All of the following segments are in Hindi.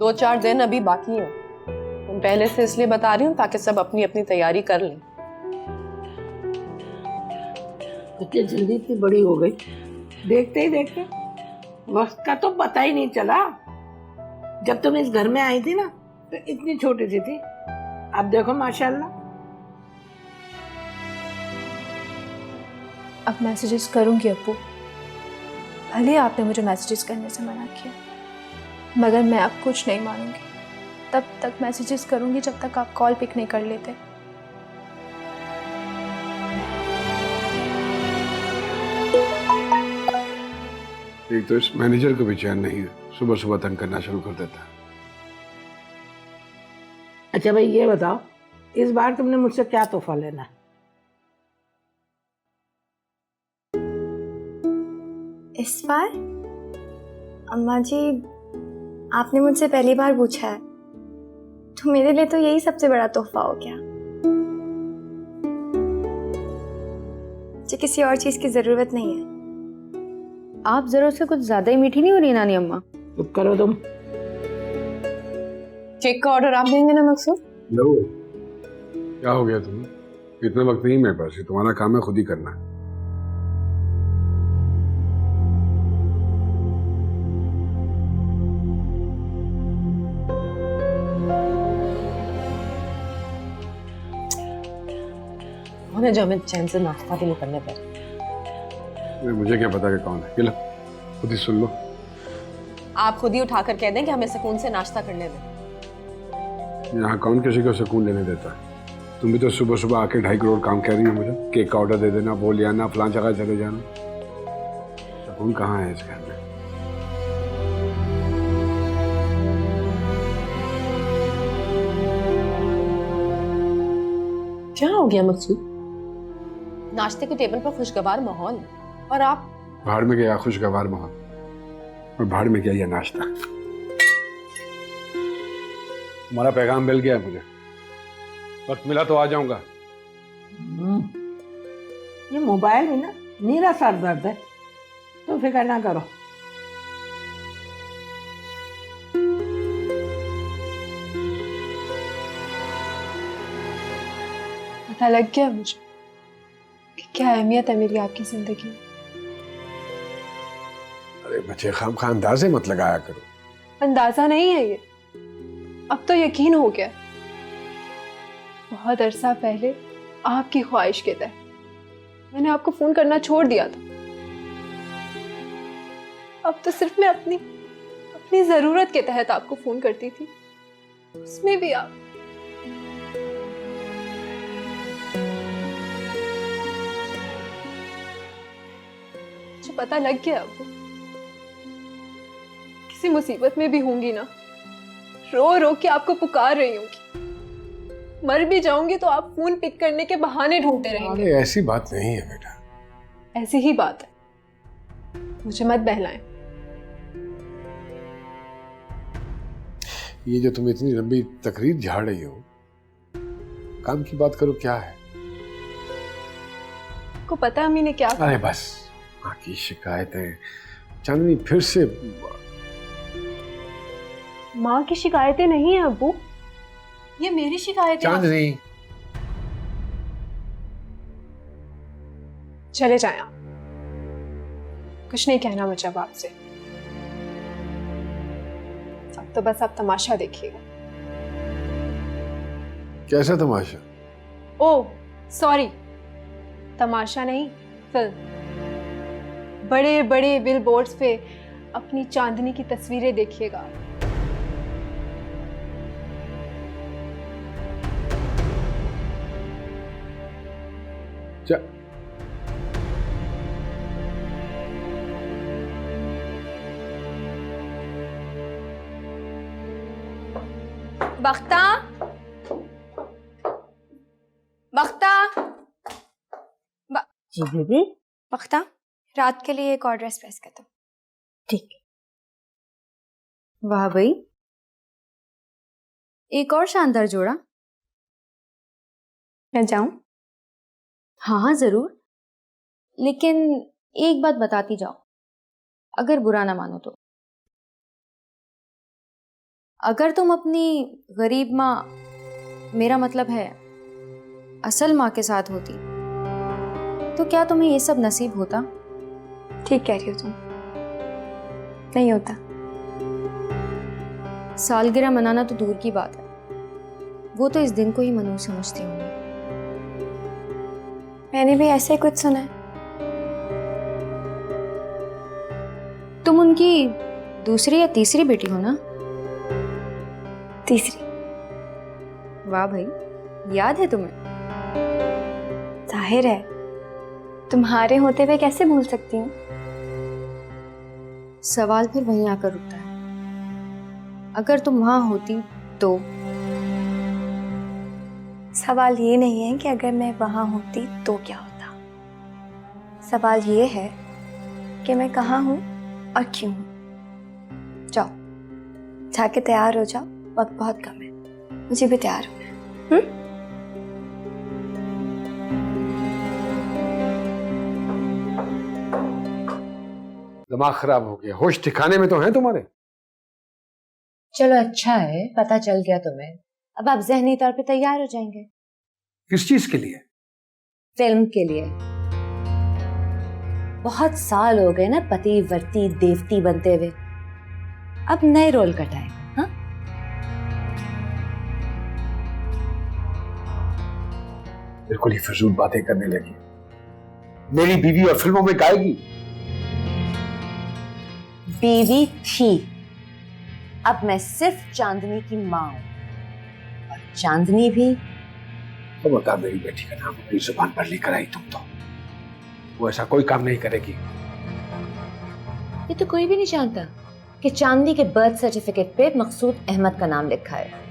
2-4 दिन अभी बाकी हैं। तुम पहले से इसलिए बता रही हूँ ताकि सब अपनी अपनी तैयारी कर लें। इतनी जल्दी इतनी बड़ी हो गई, देखते ही देखते वक्त का तो पता ही नहीं चला। जब तुम इस घर में आई थी ना तो इतनी छोटी सी थी, अब देखो माशाल्लाह। अब मैसेजेस करूंगी अब्बू, भले आपने मुझे मैसेजेस करने से मना किया, मगर मैं अब कुछ नहीं मानूंगी। तब तक मैसेजेस करूंगी जब तक आप कॉल पिक नहीं कर लेते। एक तो इस मैनेजर को भी चैन नहीं है, सुबह सुबह तंग करना शुरू कर देता है। अच्छा भाई ये बताओ, इस बार तुमने मुझसे क्या तोहफा लेना है? इस बार अम्मा जी, आपने मुझसे पहली बार पूछा है, तो मेरे लिए तो यही सबसे बड़ा तोहफा हो गया। मुझे किसी और चीज की जरूरत नहीं है। आप जरूर से कुछ ज्यादा ही मीठी नहीं हो रही नानी अम्मा? चुप करो तुम। केक का ऑर्डर आप देंगे ना मकसूद? लो, क्या हो गया तुम्हें? इतना वक्त नहीं मेरे पास, तुम्हारा काम है खुद ही करना। उन्हें जो हमें चैन से नाश्ता भी नहीं करने दे। मुझे क्या पता कि कौन है, ये लो खुद ही सुन लो। आप खुद ही उठाकर कह दें कि हमें सुकून से नाश्ता करने दें। यहाँ कौन किसी को सुकून लेने देता है? तुम भी तो सुबह सुबह आके 2.5 करोड़ काम कह रही हो मुझे, केक का ऑर्डर दे देना, वो ले आना, फलां जगह चले जाना। सुकून कहाँ है इस घर में? क्या हो गया मकसूद? नाश्ते के टेबल पर खुशगवार माहौल है और आप बाहर में गया खुशगवार माहौल, और बाहर में क्या ये नाश्ता? तुम्हारा पैगाम मिल गया मुझे, वक्त मिला तो आ जाऊंगा। ये मोबाइल में ना नीरा सर दर्द है, तो फिक्र ना करो। पता लग गया मुझे कि क्या अहमियत है मेरी आपकी जिंदगी में। अरे बच्चे खामखा अंदाजे मत लगाया करो। अंदाजा नहीं है ये, अब तो यकीन हो गया। बहुत अरसा पहले आपकी ख्वाहिश के तहत मैंने आपको फोन करना छोड़ दिया था। अब तो सिर्फ मैं अपनी जरूरत के तहत आपको फोन करती थी, उसमें भी आप। मुझे पता लग गया अब किसी मुसीबत में भी होंगी ना, रो रो के आपको पुकार रही होंगी। मर भी जाऊंगी तो आप फोन पिक करने के बहाने ढूंढते रहेंगे। अरे ऐसी बात नहीं है बेटा। ऐसी ही बात है, मुझे मत बहलाएं। ये जो तुम इतनी लंबी तकरीर झाड़ रही हो, काम की बात करो, क्या है? आपको पता है अम्मी ने क्या कहा? अरे बस, माँ की शिकायतें। चांदनी फिर से। माँ की शिकायतें नहीं है अब्बू, ये मेरी शिकायत है। चांदनी चले जाएं आप, कुछ नहीं कहना मुझे अब आपसे। अब तो बस आप तमाशा देखिएगा। कैसा तमाशा? ओह सॉरी, तमाशा नहीं, फिल्म। बड़े बड़े बिल बोर्ड्स पे अपनी चांदनी की तस्वीरें देखिएगा। बख्ता, बख्ता, जी दीदी। बख्ता, रात के लिए एक और ड्रेस प्रेस कर दो। ठीक। वाह भाई, एक और शानदार जोड़ा। मैं जाऊं? हाँ हाँ जरूर, लेकिन एक बात बताती जाओ, अगर बुरा ना मानो तो। अगर तुम अपनी गरीब माँ, मेरा मतलब है असल माँ के साथ होती, तो क्या तुम्हें ये सब नसीब होता? ठीक कह रही हो तुम, नहीं होता। सालगिरह मनाना तो दूर की बात है, वो तो इस दिन को ही मनहूस समझती हूँ। मैंने भी ऐसे ही कुछ सुना है। तुम उनकी दूसरी या तीसरी बेटी हो ना? तीसरी। वाह भाई, याद है तुम्हें? जाहिर है, तुम्हारे होते हुए कैसे भूल सकती हूँ। सवाल फिर वहीं आकर रुकता है, अगर तुम वहां होती तो? सवाल ये नहीं है कि अगर मैं वहां होती तो क्या होता, सवाल ये है कि मैं कहाँ हूँ और क्यों हूँ। जाओ, जाके तैयार हो जाओ, वक्त बहुत कम है, मुझे भी तैयार होना है। दिमाग खराब हो गया, होश ठिकाने में तो है तुम्हारे? चलो अच्छा है, पता चल गया तुम्हें। अब आप ज़हनी तौर पे तैयार हो जाएंगे किस चीज के लिए? फिल्म के लिए। बहुत साल हो गए ना पति वर्ती देवती बनते हुए, अब नए रोल का टाइम। हाँ, बिल्कुल ही फिजूल बातें करने लगी। मेरी बीवी और फिल्मों में गाएगी? बीवी थी, अब मैं सिर्फ चांदनी की माँ हूं, और चांदनी भी। तो बता, मेरी बेटी का नाम अपनी जुबान पर लेकर आई तुम तो। वो ऐसा कोई काम नहीं करेगी। ये तो कोई भी नहीं जानता कि चांदनी के बर्थ सर्टिफिकेट पे मकसूद अहमद का नाम लिखा है।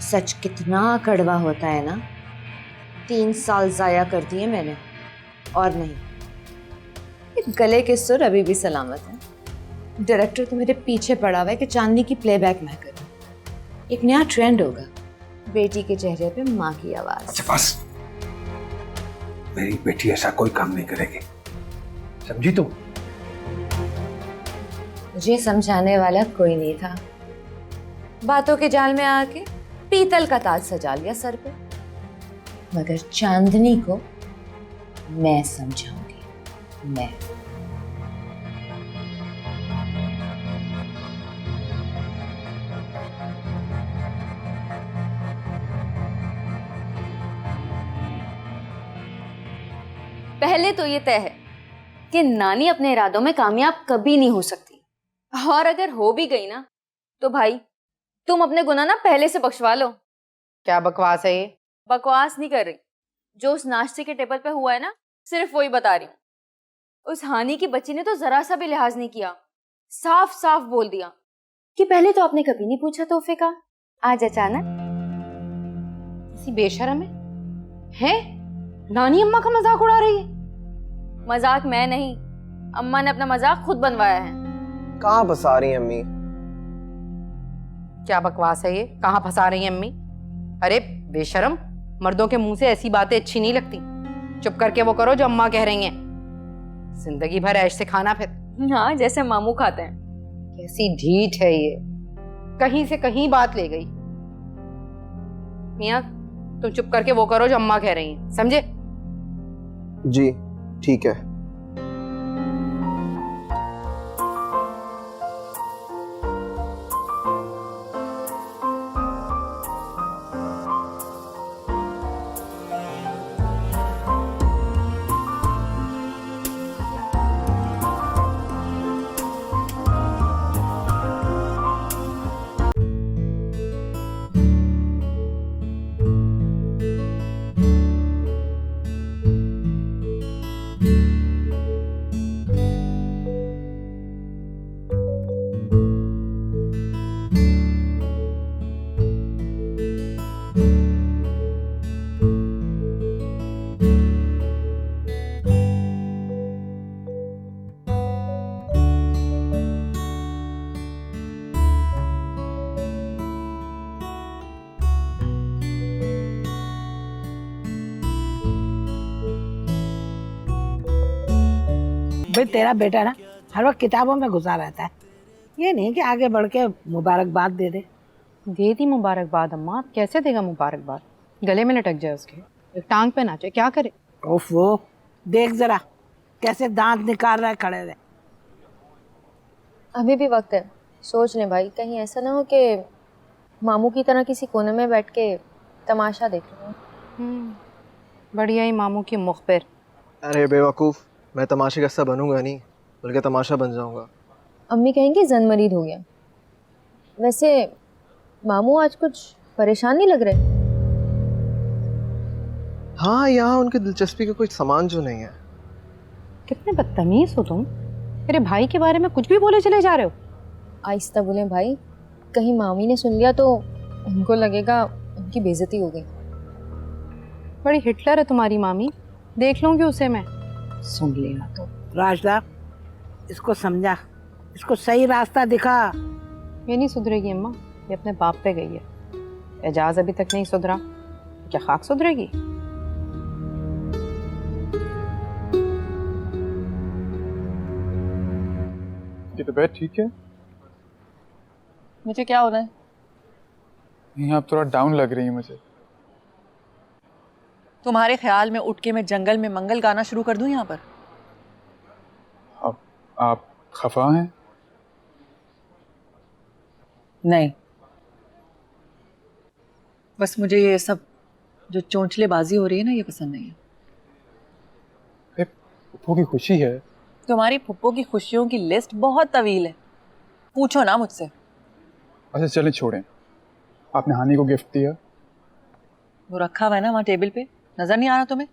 सच कितना कड़वा होता है ना। 3 साल जाया कर दिए मैंने, और नहीं, ये गले के सुर अभी भी सलामत है। डायरेक्टर तो मेरे पीछे पड़ा हुआ है कि चांदनी की प्लेबैक मैं करूं। एक नया ट्रेंड होगा, बेटी के चेहरे पे माँ की आवाज। अच्छा बस, मेरी बेटी ऐसा कोई काम नहीं करेगी, समझी तुम? मुझे समझाने वाला कोई नहीं था, बातों के जाल में आके पीतल का ताज सजा लिया सर पे। मगर चांदनी को मैं समझाऊंगी, मैं। पहले तो ये तय है कि नानी अपने इरादों में कामयाब कभी नहीं हो सकती, और अगर हो भी गई ना तो भाई तुम अपने गुनाह ना पहले से बख्शवा लो। क्या बकवास है ये? बकवास नहीं कर रही, जो उस नाश्ते के टेबल पे हुआ है ना, सिर्फ वही बता रही हूँ। उस हानि की बच्ची ने तो जरा सा भी लिहाज नहीं किया, साफ साफ बोल दिया कि पहले तो आपने कभी नहीं पूछा तोहफे का, आज अचानक। किसी बेशरम है? नानी अम्मा का मजाक उड़ा रही है। मजाक मैं नहीं, अम्मा ने अपना मजाक खुद बनवाया है। कहाँ फंसा रही हैं अम्मी? क्या बकवास है ये? कहाँ फंसा रही है अम्मी? अरे बेशरम, मर्दों के मुंह से ऐसी बातें अच्छी नहीं लगती। चुप करके वो करो जो अम्मा कह रही हैं। जिंदगी भर ऐश से खाना फिर। हाँ, जैसे मामू खाते हैं। कैसी ढीठ है ये, कहीं से कहीं बात ले गई। मियाँ, तुम चुप करके वो करो जो अम्मा कह रही हैं, समझे? जी ठीक है। भाई तेरा बेटा ना हर वक्त किताबों में घुसा रहता है, ये नहीं कि आगे बढ़ के मुबारकबाद दे दे। दे दी मुबारकबाद अम्मा, अब कैसे देगा मुबारकबाद? गले में लटक जाए उसके, एक टांग पे नाचे, क्या करे? उफ वो देख जरा कैसे दांत निकाल रहा है खड़े रहे। अभी भी वक्त है, सोच लें भाई, कहीं ऐसा ना हो कि मामू की तरह किसी कोने में बैठ के तमाशा देख रहे हो। बढ़िया ही मामू की मुखबिर। अरे बेवकूफ़, मैं तमाशे का हिस्सा बनूंगा नहीं, बल्कि तमाशा बन जाऊंगा। अम्मी कहेंगी जन मरीद हो गया। वैसे मामू आज कुछ परेशान नहीं लग रहे? हाँ, यहाँ उनकी दिलचस्पी का कोई सामान जो नहीं है। कितने बदतमीज हो तुम, मेरे भाई के बारे में कुछ भी बोले चले जा रहे हो। आहिस्ता बोलें भाई, कहीं मामी ने सुन लिया तो उनको लगेगा उनकी बेइज्जती हो गई। बड़ी हिटलर है तुम्हारी मामी, देख लूंगी उसे मैं। सुन लेना तो। राजदा, इसको समझा, इसको सही रास्ता दिखा। ये नहीं सुधरेगी अम्मा, ये अपने बाप पे गई है। एजाज अभी तक नहीं सुधरा, क्या खाक सुधरेगी? की तबीयत ठीक है? मुझे क्या होना है? नहीं, आप थोड़ा डाउन लग रही है मुझे। तुम्हारे ख्याल में उठ के मैं जंगल में मंगल गाना शुरू कर दूं यहाँ पर? अब आप खफा हैं? नहीं, बस मुझे ये सब जो चोंचलेबाजी हो रही है ना, ये पसंद नहीं है। अरे पप्पू की खुशी है। तुम्हारी फुप्पो की खुशियों की लिस्ट बहुत तवील है, पूछो ना मुझसे। अच्छा चलें, छोड़ें। आपने हानि को गिफ्ट दिया? वो रखा हुआ है ना वहाँ टेबल पे, नजर नहीं आ रहा तुम्हें?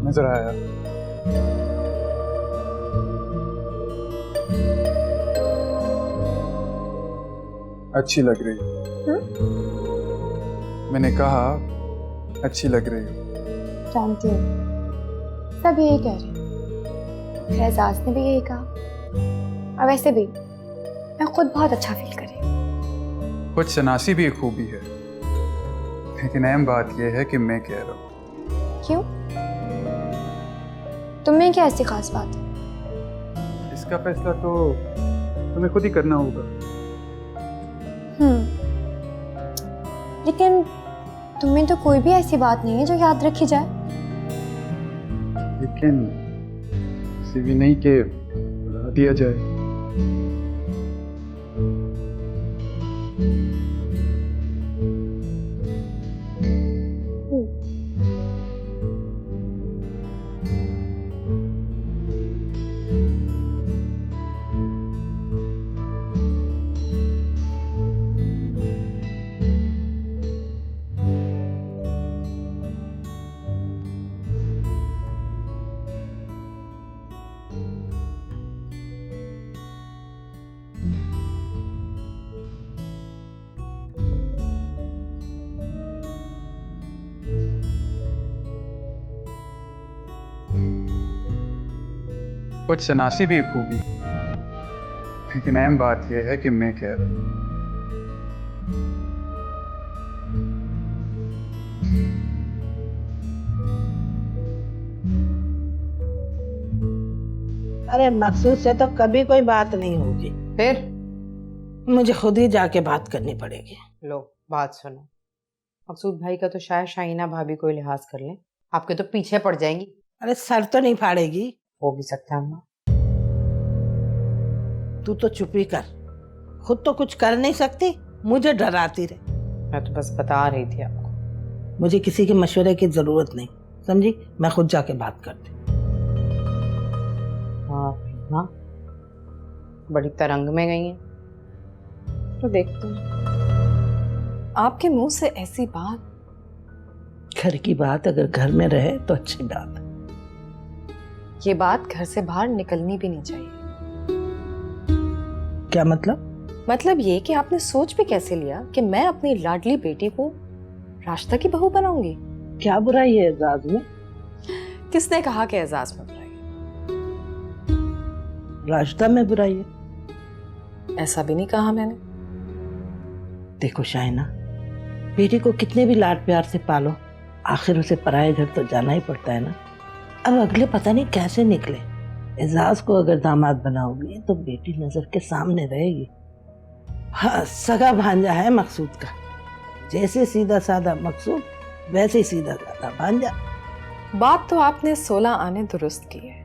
नजर आया। अच्छी लग रही है। मैंने कहा अच्छी लग रही है। जानती हूँ, सब यही कह रहे हैं। एजाज ने भी यही कहा, और वैसे भी मैं खुद बहुत अच्छा फील कर रही हूँ। कुछ शनासी भी एक खूबी है, लेकिन अहम बात यह है कि मैं कह रहा हूँ। क्यों? तुम्हें क्या ऐसी खास बात है? इसका फैसला तो तुम्हें खुद ही करना होगा। लेकिन तुम्हें तो कोई भी ऐसी बात नहीं है जो याद रखी जाए। लेकिन इसे भी नहीं कि बता दिया जाए। कुछ शनासी भी एक खूबी, लेकिन अहम बात यह है कि मैं कह रहा हूँ। अरे मकसूद से तो कभी कोई बात नहीं होगी, फिर मुझे खुद ही जाके बात करनी पड़ेगी। लो बात सुनो, मकसूद भाई का तो शायद शाहीना भाभी को लिहाज कर लें, आपके तो पीछे पड़ जाएंगी। अरे सर तो नहीं फाड़ेगी। हो भी सकता है अम्मा। तू तो चुप ही कर, खुद तो कुछ कर नहीं सकती, मुझे डराती रहे। मैं तो बस बता रही थी आपको। मुझे किसी के मशवरे की जरूरत नहीं, समझी? मैं खुद जाके बात करती। हाँ, बड़ी तरंग में गई हैं, तो देखते हैं। आपके मुंह से ऐसी बात। घर की बात अगर घर में रहे तो अच्छी बात है। ये बात घर से बाहर निकलनी भी नहीं चाहिए। क्या मतलब? मतलब ये कि आपने सोच भी कैसे लिया कि मैं अपनी लाडली बेटी को रास्ता की बहू बनाऊंगी? क्या बुराई है एजाज में? किसने कहा कि एजाज में बुराई है? रास्ता में बुराई है? ऐसा भी नहीं कहा मैंने। देखो शाइना, बेटी को कितने भी लाड प्यार से पालो, आखिर उसे पराए घर तो जाना ही पड़ता है ना। अब अगले पता नहीं कैसे निकले। एजाज को अगर दामाद बनाओगी तो बेटी नजर के सामने रहेगी। हाँ, सगा भांजा है मकसूद का। जैसे सीधा साधा मकसूद वैसे ही सीधा साधा भांजा। बात तो आपने 16 आने दुरुस्त की है।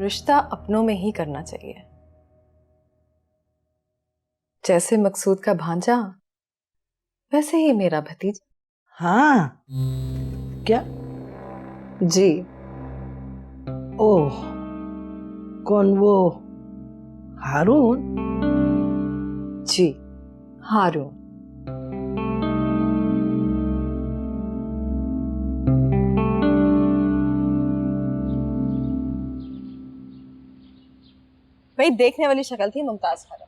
रिश्ता अपनों में ही करना चाहिए। जैसे मकसूद का भांजा वैसे ही मेरा भतीजा। हाँ क्या? जी। ओह, कौन वो हारून? जी, हारून। भाई देखने वाली शक्ल थी मुमताज खाला,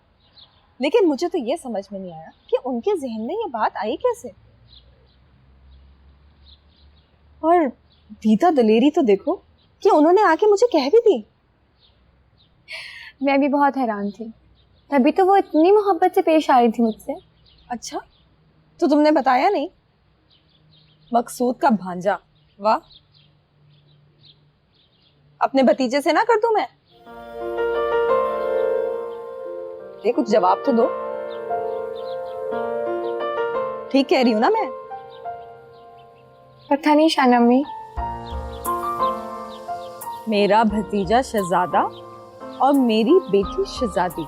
लेकिन मुझे तो ये समझ में नहीं आया कि उनके जहन में ये बात आई कैसे। और दीदा दलेरी तो देखो कि उन्होंने आके मुझे कह भी दी। मैं भी बहुत हैरान थी, तभी तो वो इतनी मोहब्बत से पेश आ रही थी मुझसे। अच्छा, तो तुमने बताया नहीं? मकसूद का भांजा, वाह। अपने भतीजे से ना कर दूं मैं? ये कुछ जवाब तो दो। ठीक कह रही हूं ना मैं? पता नहीं शानम्मी। मेरा भतीजा शहजादा और मेरी बेटी शहजादी।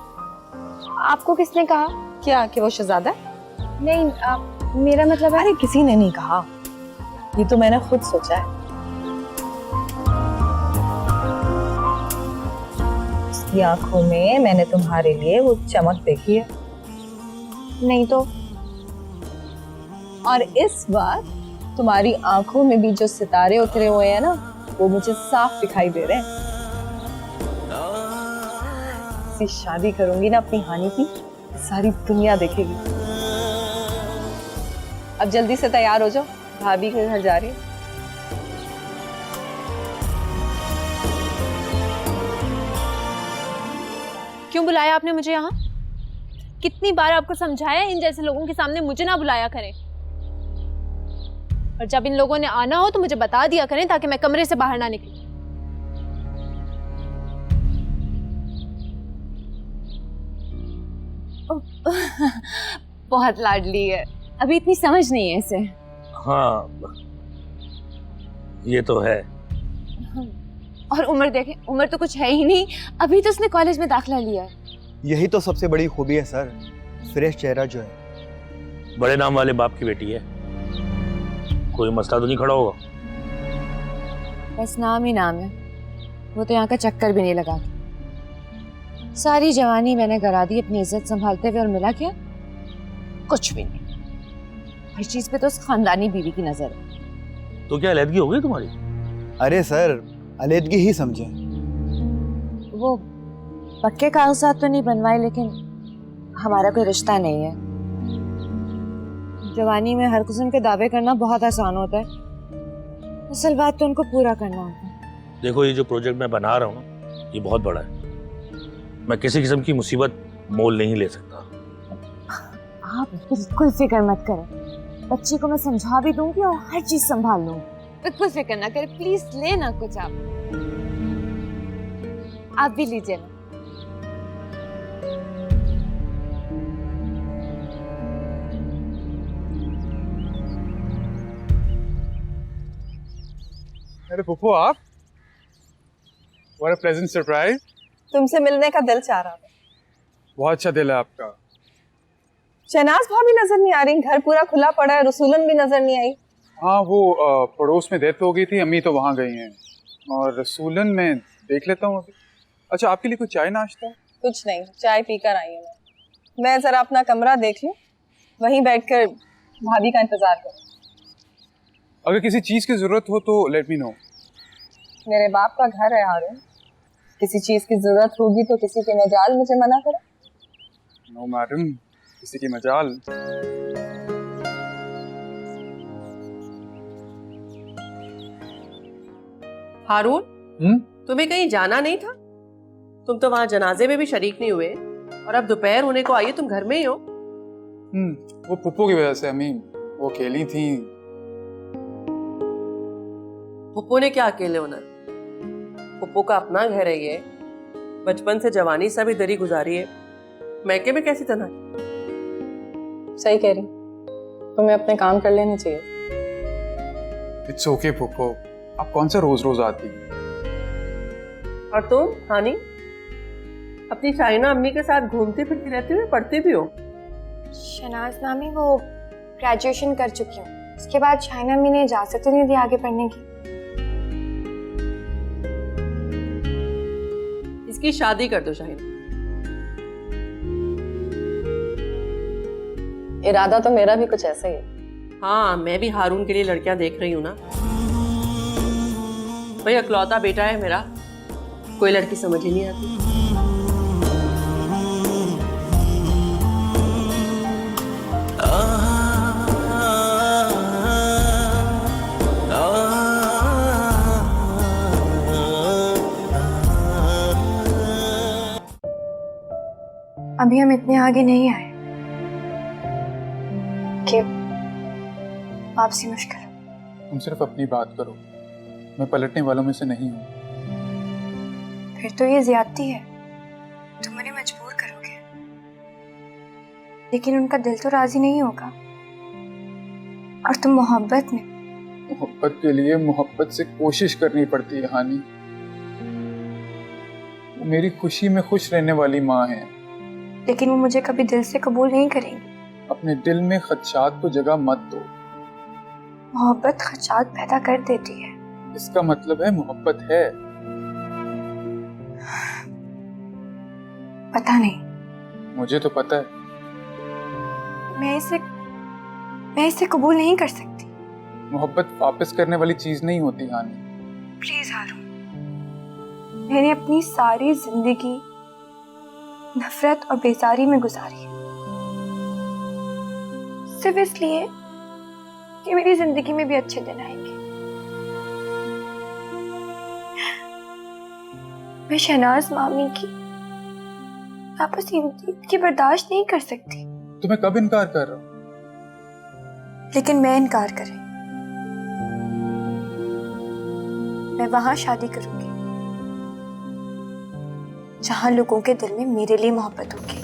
आपको किसने कहा? क्या कि वो शहजादा है? नहीं, मेरा मतलब है। अरे किसी ने नहीं कहा, ये तो मैंने खुद सोचा है। उसकी आंखों में मैंने तुम्हारे लिए वो चमक देखी है। नहीं तो। और इस बार तुम्हारी आंखों में भी जो सितारे उतरे हुए हैं ना, वो मुझे साफ दिखाई दे रहे हैं। ऐसी शादी करूंगी ना अपनी हानि की, सारी दुनिया देखेगी। अब जल्दी से तैयार हो जाओ, भाभी के घर जा रही है। क्यों बुलाया आपने मुझे यहाँ? कितनी बार आपको समझाया इन जैसे लोगों के सामने मुझे ना बुलाया करें। और जब इन लोगों ने आना हो तो मुझे बता दिया करें ताकि मैं कमरे से बाहर ना निकलूं। बहुत लाडली है, अभी इतनी समझ नहीं है इसे। हाँ, ये तो है। और उम्र देखें, उम्र तो कुछ है ही नहीं, अभी तो उसने कॉलेज में दाखिला लिया है। यही तो सबसे बड़ी खूबी है सर, फ्रेश चेहरा जो है। बड़े नाम वाले बाप की बेटी है, कोई मसला तो नहीं खड़ा होगा? बस नाम ही नाम है, वो तो यहाँ का चक्कर भी नहीं लगा। सारी जवानी मैंने करा दी अपनी इज्जत संभालते हुए, और मिला क्या? कुछ भी नहीं। हर चीज पे तो उस खानदानी बीवी की नजर है। तो क्या अलहदगी हो गई तुम्हारी? अरे सर, अलहदगी ही समझे। वो पक्के कागजात तो नहीं बनवाए, लेकिन हमारा कोई रिश्ता नहीं है। जवानी में हर किस्म के दावे करना बहुत आसान होता है, असल बात तो उनको पूरा करना होता है। देखो, ये जो प्रोजेक्ट मैं बना रहा हूँ ना, ये बहुत बड़ा है। मैं किसी किस्म की मुसीबत मोल नहीं ले सकता। आप बिल्कुल फिक्र मत करें, बच्ची को मैं समझा भी दूंगी और हर चीज संभाल लूंगी। बिल्कुल फिक्र ना करें, प्लीज लेना कुछ। आप भी लीजिए ना। अरे पुप्पू, आप? What a pleasant surprise. तुमसे मिलने का दिल चाह रहा था। बहुत अच्छा दिल है आपका। शहनाज भाभी नजर नहीं आ रही, घर पूरा खुला पड़ा है, रसूलन भी नजर नहीं आई। हाँ, वो पड़ोस में डेथ हो गई थी, अम्मी तो वहाँ गई हैं, और रसूलन में देख लेता हूँ अभी। अच्छा, आपके लिए कुछ चाय नाश्ता? कुछ नहीं, चाय पीकर आई हूँ मैं जरा अपना कमरा देख लूं, वहीं बैठकर भाभी का इंतजार करूं। अगर किसी चीज की जरूरत हो तो लेट मी नो। मेरे बाप का घर है हारून, किसी चीज की जरूरत होगी तो किसी के मजाल मुझे मना करे? नो मैडम, किसी की मजाल। हारून, तुम्हें कहीं जाना नहीं था? तुम तो वहां जनाजे में भी शरीक नहीं हुए, और अब दोपहर होने को आई है, तुम घर में ही हो। वो पुप्पो की वजह से अम्मी, वो खेली थी, पुप्पो ने क्या अकेले होना है? पुप्पो का अपना घर है ये, बचपन से जवानी सभी दरी गुजारी है, मैके में कैसी तन्हा? सही कह रही, तुम्हें अपने काम कर लेने चाहिए। इट्स ओके पुप्पो, आप कौन सा रोज रोज आती हैं? और तुम हानी अपनी शाइना अम्मी के साथ घूमती फिरती रहती हो, पढ़ती भी हो? शनाज मामी वो ग्रेजुएशन कर चुकी हूँ, उसके बाद शाइना अम्मी ने इजाजत ही नहीं दी आगे पढ़ने की। इसकी शादी कर दो शाइना। इरादा तो मेरा भी कुछ ऐसा ही है। हाँ, मैं भी हारून के लिए लड़कियां देख रही हूँ ना। भाई अकलौता बेटा है मेरा, कोई लड़की समझ ही नहीं आती। अभी हम इतने आगे नहीं आए कि वापसी मुश्किल। तुम सिर्फ अपनी बात करो, मैं पलटने वालों में से नहीं हूँ। फिर तो ये ज्यादती है, तुम उन्हें मजबूर करोगे, लेकिन उनका दिल तो राजी नहीं होगा। और तुम मोहब्बत के लिए मोहब्बत से कोशिश करनी पड़ती है हानी। वो मेरी खुशी में खुश रहने वाली माँ है, लेकिन वो मुझे कभी दिल से कबूल नहीं करेंगी। अपने दिल में खदशात को जगह मत दो। मोहब्बत खदशात पैदा कर देती है। इसका मतलब है मोहब्बत है। पता नहीं, मुझे तो पता है। मैं इसे कबूल नहीं कर सकती। मोहब्बत वापस करने वाली चीज नहीं होती हानी। प्लीज हारून, मैंने अपनी सारी जिंदगी नफरत और बेजारी में गुजारी है, सिर्फ इसलिए कि मेरी जिंदगी में भी अच्छे दिन आएंगे। मैं शहनाज मामी की आपस की बर्दाश्त नहीं कर सकती। तो मैं कब इनकार कर रहा हूँ? लेकिन मैं इनकार करें, मैं वहां शादी करूंगी जहां लोगों के दिल में मेरे लिए मोहब्बत होगी।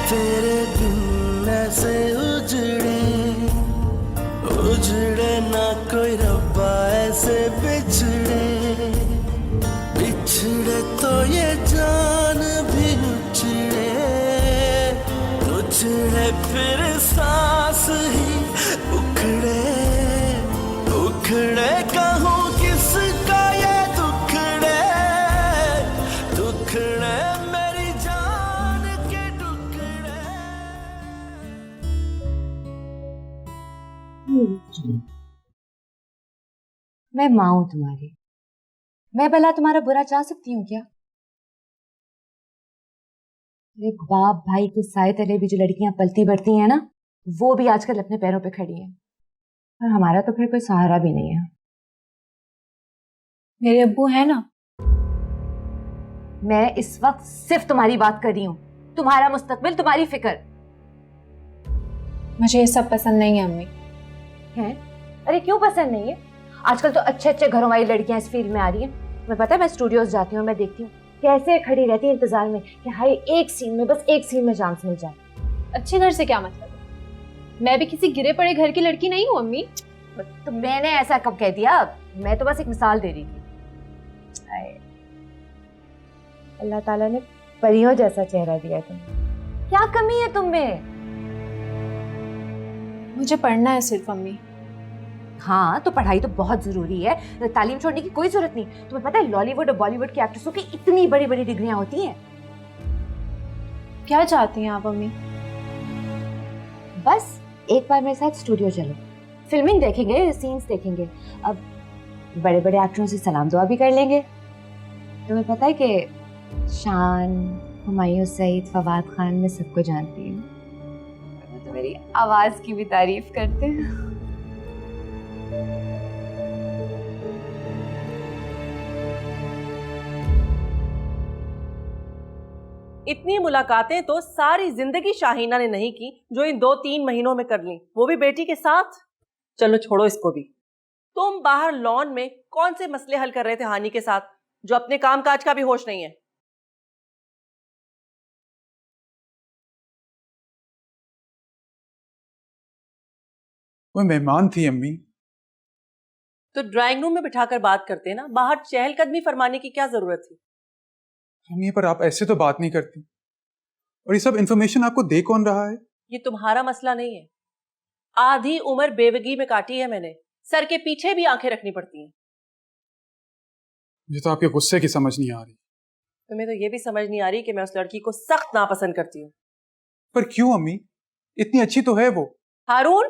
तेरे बिन ऐसे उजड़े ना कोई रब्बा, ऐसे बिछड़े तो ये जान भी उजड़े फिर सांस ही उखड़े कहूँ किसका ये दुखड़े मेरी जान के टुकड़े। मैं माँ हूं तुम्हारी, मैं भला तुम्हारा बुरा चाह सकती हूँ क्या? एक बाप भाई के साए तले भी जो लड़कियां पलती बढ़ती हैं ना, वो भी आजकल अपने पैरों पे खड़ी हैं, और हमारा तो फिर कोई सहारा भी नहीं है। मेरे अब्बू है ना। मैं इस वक्त सिर्फ तुम्हारी बात कर रही हूँ, तुम्हारा मुस्तकबिल, तुम्हारी फिक्र। मुझे ये सब पसंद नहीं है अम्मी। है? अरे क्यों पसंद नहीं है? आजकल तो अच्छे अच्छे घरों वाली लड़कियां इस फील्ड में आ रही हैं। मैं पता है, मैं स्टूडियोज जाती हूँ, मैं देखती हूँ कैसे खड़ी रहती है इंतजार में कि हाय एक सीन में, बस एक सीन में चांस मिल जाए। अच्छे घर से क्या मतलब? मैं भी किसी गिरे पड़े घर की लड़की नहीं हूँ अम्मी। तो मैंने ऐसा कब कह दिया? मैं तो बस एक मिसाल दे रही थी। अल्लाह ताला ने परियों जैसा चेहरा दिया तुम्हें, क्या कमी है तुम में? मुझे पढ़ना है सिर्फ अम्मी। हाँ, तो पढ़ाई तो बहुत जरूरी है, तालीम छोड़ने की कोई जरूरत नहीं। तुम्हें पता है लॉलीवुड और बॉलीवुड की एक्ट्रेसों की इतनी बड़ी बड़ी डिग्रियां होती हैं। क्या चाहती हैं आप अम्मी? बस एक बार मेरे साथ स्टूडियो चलो, फिल्मिंग देखेंगे, सीन्स देखेंगे, अब बड़े बड़े एक्टरों से सलाम दुआ भी कर लेंगे। तुम्हें पता है कि शान, हुमायूं सईद, फवाद खान में सबको जानती है, वो तो मेरी आवाज की भी तारीफ करते हैं। इतनी मुलाकातें तो सारी जिंदगी शाहीना ने नहीं की जो इन 2-3 महीनों में कर ली, वो भी बेटी के साथ। चलो छोड़ो इसको भी। तुम बाहर लॉन में कौन से मसले हल कर रहे थे हानि के साथ, जो अपने काम काज का भी होश नहीं है? वो मेहमान थी अम्मी। तो ड्राइंग रूम में बिठाकर बात करते ना, बाहर चहलकदमी फरमाने की क्या जरूरत थी? अम्मी पर आप ऐसे तो बात नहीं करती। और ये सब इंफॉर्मेशन आपको दे कौन रहा है? ये तुम्हारा मसला नहीं है। आधी उम्र बेवगी में काटी है मैंने, सर के पीछे भी आंखें रखनी पड़ती हैं। मुझे तो आपके गुस्से की समझ नहीं आ रही। तुम्हें तो ये भी समझ नहीं आ रही कि मैं उस लड़की को सख्त नापसंद करती हूँ। पर क्यों अम्मी? इतनी अच्छी तो है वो। हारून,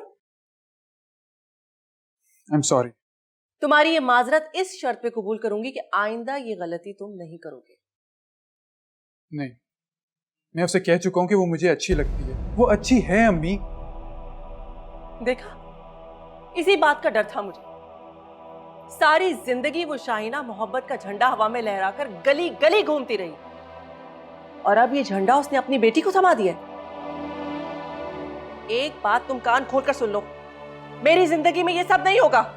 आई एम सॉरी। तुम्हारी ये माजरत इस शर्त पे कबूल करूंगी कि आइंदा ये गलती तुम नहीं करोगे। नहीं, मैं उसे कह चुका हूं कि वो मुझे अच्छी लगती है। वो अच्छी है अम्मी। देखा, इसी बात का डर था मुझे। सारी जिंदगी वो शाहीना मोहब्बत का झंडा हवा में लहराकर गली गली घूमती रही, और अब ये झंडा उसने अपनी बेटी को थमा दिया। एक बात तुम कान खोलकर सुन लो, मेरी जिंदगी में ये सब नहीं होगा।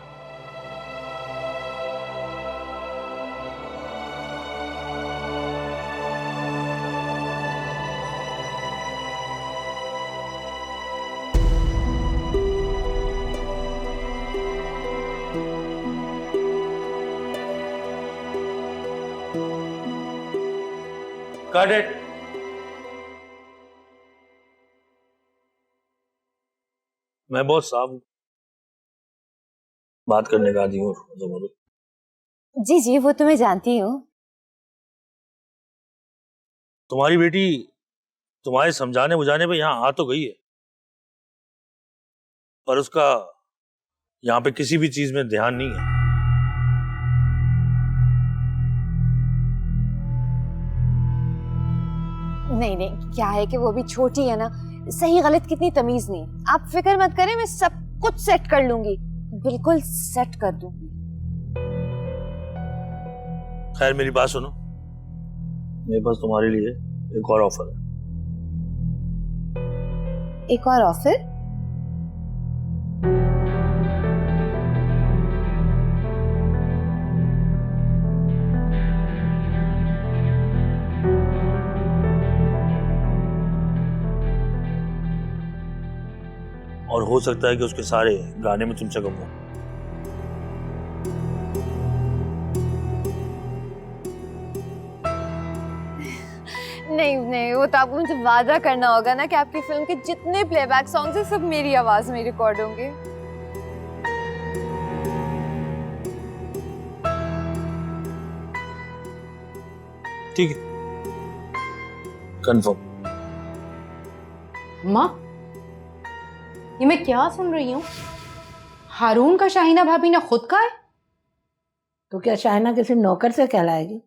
Got it. मैं बहुत साफ हूँ, बात करने का आदी हूँ। जी जी, वो तो मैं जानती हूँ। तुम्हारी बेटी तुम्हारे समझाने बुझाने पे यहाँ आ तो गई है, पर उसका यहाँ पे किसी भी चीज में ध्यान नहीं है। नहीं नहीं, क्या है कि वो भी छोटी है ना, सही गलत कितनी तमीज नहीं। आप फिक्र मत करें, मैं सब कुछ सेट कर लूंगी, बिल्कुल सेट कर दूंगी। खैर मेरी बात सुनो, मेरे पास तुम्हारे लिए एक और ऑफर है। एक और ऑफर? और हो सकता है कि उसके सारे गाने में तुमसे कहूँ। नहीं नहीं, वो तो आपको मुझे वादा करना होगा ना कि आपकी फिल्म के जितने प्लेबैक सॉन्ग्स हैं सब मेरी आवाज में रिकॉर्ड होंगे। ठीक है, कंफर्म। माँ, ये मैं क्या सुन रही हूँ? हारून का शाहीना भाभी ने खुद का है? तो क्या शाहीना किसी नौकर से कहलाएगी?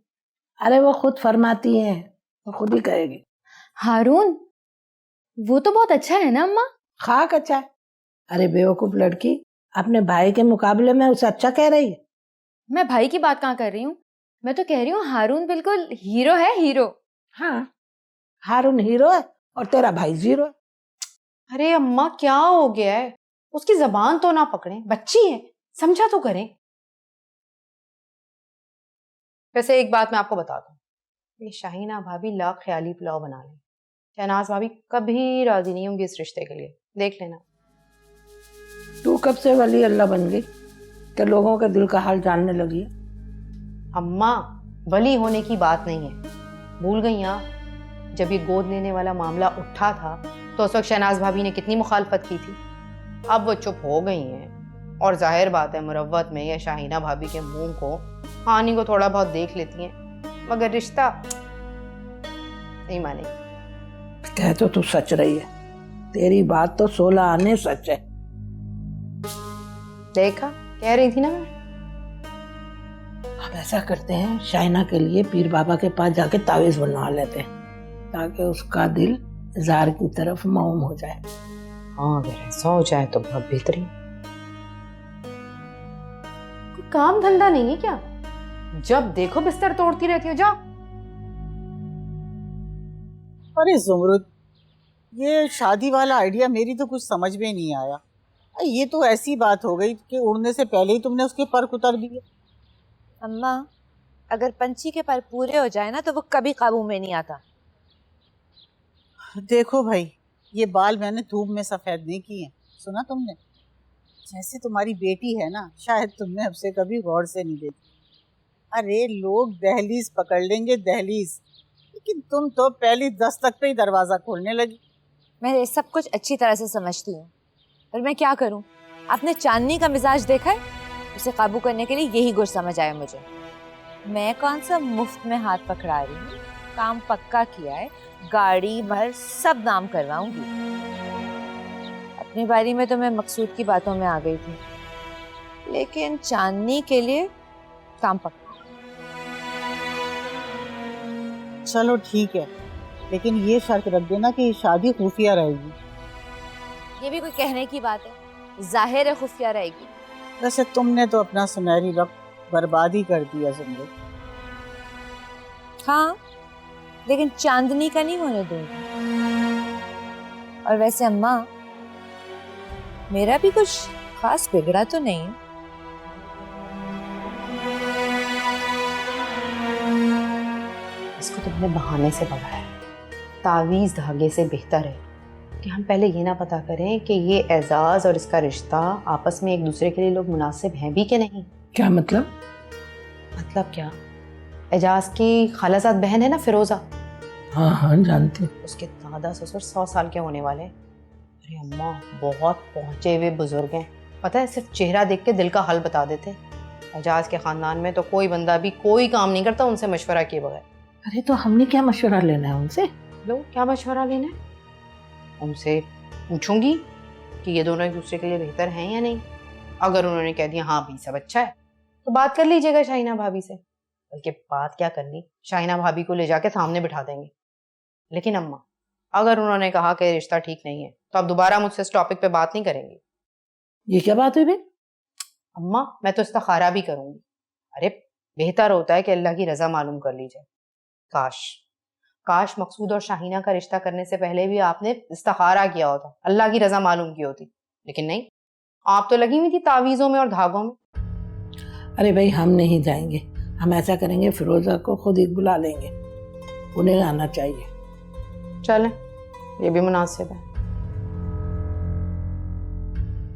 अरे वो खुद फरमाती है, वो खुद ही कहेगी। हारून, वो तो बहुत अच्छा है ना अम्मा? खाक अच्छा है। अरे बेवकूफ लड़की, अपने भाई के मुकाबले में उसे अच्छा कह रही है। मैं भाई की बात कहाँ कर रही हूँ, मैं तो कह रही हूँ हारून बिल्कुल हीरो है, हीरो। हाँ, हारून हीरो है और तेरा भाई जीरो है। अरे अम्मा क्या हो गया है? उसकी जबान तो ना पकड़ें, बच्ची है, समझा तो करें। वैसे एक बात मैं आपको बता दूं, ये शाहीना भाभी लाख ख्याली पुलाव बना ले, शहनाज भाभी कभी राजी नहीं होंगी इस रिश्ते के लिए, देख लेना। तू कब से वली अल्लाह बन गई कि लोगों के दिल का हाल जानने लगी है? अम्मा, वली होने की बात नहीं है, भूल गई आप? जब ये गोद लेने वाला मामला उठा था तो उस वक्त शहनाज भाभी ने कितनी मुखालफत की थी। अब वो चुप हो गई हैं, और जाहिर बात है मुरव्वत में या शाहीना भाभी के मुंह को हानि को थोड़ा बहुत देख लेती हैं, मगर रिश्ता नहीं मानेगी। कह तो तू सच रही है, तेरी बात तो 16 आने सच है। देखा, कह रही थी ना मैं। अब ऐसा करते हैं, शाहीना के लिए पीर बाबा के पास जाके तावीज बनवा लेते हैं, ताकि उसका दिल जार की तरफ मौम हो जाए। हाँ, अगर ऐसा हो जाए तो बहुत बेहतरीन। कोई काम धंधा नहीं है क्या? जब देखो बिस्तर तोड़ती रहती हो। जाओ। अरे जुमरुद, ये शादी वाला आइडिया मेरी तो कुछ समझ में नहीं आया। ये तो ऐसी बात हो गई कि उड़ने से पहले ही तुमने उसके पर उतार दिए। अम्मा, अगर पंछी के पर पूरे हो जाए ना तो वो कभी काबू में नहीं आता। देखो भाई, ये बाल मैंने धूप में सफ़ेद नहीं किए, सुना तुमने? जैसे तुम्हारी बेटी है ना, शायद तुमने हमसे कभी गौर से नहीं देखी। अरे लोग दहलीज पकड़ लेंगे, दहलीज, लेकिन तुम तो पहली दस्तक पे ही दरवाज़ा खोलने लगी। मैं ये सब कुछ अच्छी तरह से समझती हूँ, पर मैं क्या करूँ? आपने चांदनी का मिजाज देखा है? उसे काबू करने के लिए यही गुर समझ आया मुझे। मैं कौन सा मुफ्त में हाथ पकड़ा रही हूँ, काम पक्का किया है, गाड़ी भर सब नाम करवाऊंगी। अपनी बारी में तो मैं मकसूद की बातों में आ गई थी, लेकिन चांदनी के लिए काम पक्का। चलो ठीक है, लेकिन ये शर्त रख देना कि शादी खुफिया रहेगी। ये भी कोई कहने की बात है? जाहिर है खुफिया रहेगी। वैसे तुमने तो अपना सुनहरी वक्त बर्बाद ही कर दिया जिंदगी। हाँ, लेकिन चांदनी का नहीं होने दूंगी। और वैसे अम्मा, मेरा भी कुछ खास बिगड़ा तो नहीं है। इसको तुमने बहाने से पकड़ा है। तावीज़ धागे से बेहतर है कि हम पहले ये ना पता करें कि ये एजाज और इसका रिश्ता आपस में एक दूसरे के लिए लोग मुनासिब हैं भी कि नहीं। क्या मतलब? मतलब क्या? एजाज की खालाजाद बहन है ना फिरोजा। हाँ हाँ जानती हूँ। उसके दादा ससुर 100 साल के होने वाले। अरे अम्मा, बहुत पहुंचे हुए बुजुर्ग हैं। पता है, सिर्फ चेहरा देख के दिल का हाल बता देते। एजाज के खानदान में तो कोई बंदा भी कोई काम नहीं करता उनसे मशवरा किए बगैर। अरे तो हमने क्या मशवरा लेना है उनसे? लो, क्या मशवरा लेना है? उनसे पूछूंगी कि ये दोनों एक दूसरे के लिए बेहतर हैं या नहीं। अगर उन्होंने कह दिया हाँ भी सब अच्छा है, तो बात कर लीजिएगा शाहीना भाभी से। बल्कि बात क्या करनी, शाहीना भाभी को ले जाके सामने बिठा देंगे। लेकिन अम्मा, अगर उन्होंने कहा कि रिश्ता ठीक नहीं है, तो आप दोबारा मुझसे इस टॉपिक पे बात नहीं करेंगी। ये क्या बात हुई बे? अम्मा, मैं तो इस्तिखारा भी करूंगी। अरे बेहतर होता है कि अल्लाह की रजा मालूम कर ली जाए। काश मकसूद और शाहीना का रिश्ता करने से पहले भी आपने इस्तिखारा किया होता, अल्लाह की रजा मालूम की होती। लेकिन नहीं, आप तो लगी हुई थी तावीज़ों में और धागों में। अरे भाई, हम नहीं जाएंगे। हम ऐसा करेंगे, फिरोजा को खुद ही बुला लेंगे, उन्हें आना चाहिए। चलें, ये भी मुनासिब है।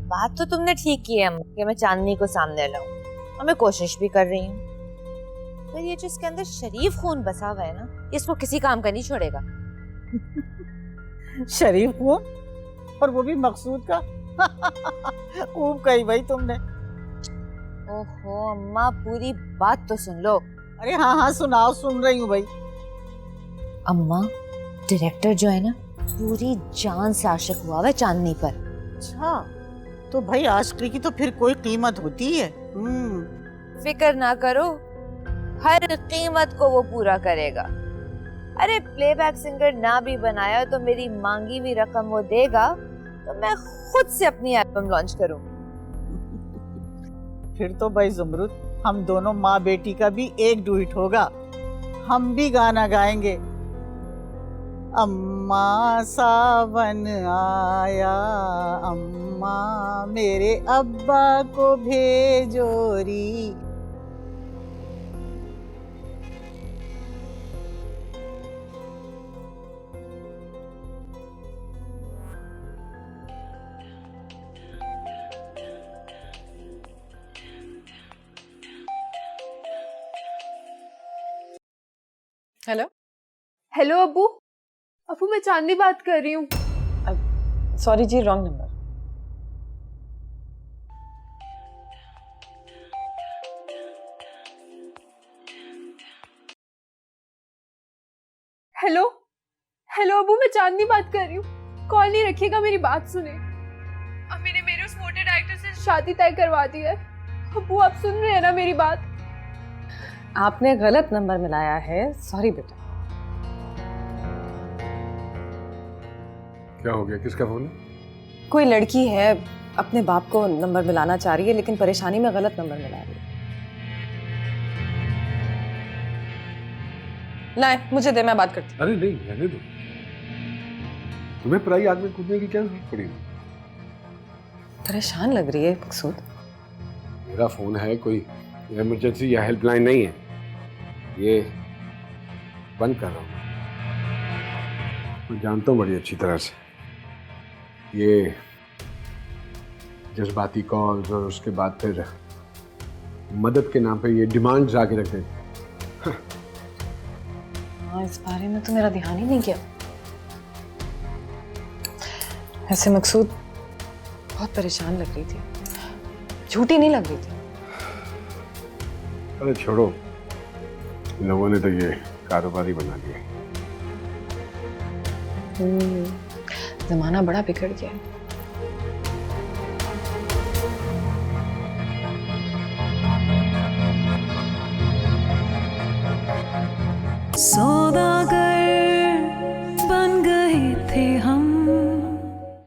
बात तो तुमने ठीक की है अम्मा कि मैं चांदनी को सामने लाऊं, और मैं कोशिश भी कर रही हूँ। पर ये जो इसके अंदर शरीफ खून बसा हुआ है ना, इसको किसी काम का नहीं छोड़ेगा। शरीफ खून, और वो भी मकसूद का। खूब कही भाई तुमने। ओहो अम्मा, पूरी बात तो सुन लो। अरे हाँ हाँ सुनाओ, सुन रही हूँ भाई। अम्मा, डायरेक्टर जो है ना, पूरी जान से आशिक हुआ है चांदनी पर। अच्छा, तो भाई आशिकी की तो फिर कोई कीमत होती है। फिक्र ना करो, हर कीमत को वो पूरा करेगा। अरे प्लेबैक सिंगर ना भी बनाया तो मेरी मांगी हुई रकम वो देगा, तो मैं खुद से अपनी एल्बम लॉन्च करूंगी। फिर तो भाई जुमरुद, हम दोनों माँ बेटी का भी एक डुएट होगा। हम भी गाना गाएंगे, अम्मा सावन आया, अम्मा मेरे अब्बा को भेजोरी। हेलो हेलो अबू। अबू, मैं चांदनी बात कर रही हूँ। सॉरी जी, रॉन्ग नंबर। हेलो हेलो अबू, मैं चांदनी बात कर रही हूँ। कॉल नहीं रखिएगा, मेरी बात सुने। अम्मी ने मेरे उस मोटे डायरेक्टर से शादी तय करवा दी है। अबू, आप सुन रहे हैं ना मेरी बात? आपने गलत नंबर मिलाया है। सॉरी बेटा। क्या हो गया? किसका फोन है? कोई लड़की है, अपने बाप को नंबर मिलाना चाह रही है, लेकिन परेशानी में गलत नंबर मिला रही है। लाए, मुझे दे, मैं बात करती हूँ। अरे नहीं, रहने दो। तुम्हें पराई आग में कूदने की क्या जरूरत पड़ी? परेशान लग रही है मकसूद। मेरा फोन है, कोई इमरजेंसी या हेल्पलाइन नहीं है। ये बंद कर रहा हूँ। मैं जानता हूँ बड़ी अच्छी तरह से ये जज्बाती कॉल्स और उसके बाद फिर मदद के नाम पे ये डिमांड्स आके रख देते। हाँ, इस बारे में तो मेरा ध्यान ही नहीं किया। ऐसे मकसूद बहुत परेशान लग रही थी, झूठी नहीं लग रही थी। अरे छोड़ो, इन लोगों ने तो ये कारोबारी बना दिया। जमाना बड़ा बिगड़ गया है। सौदागर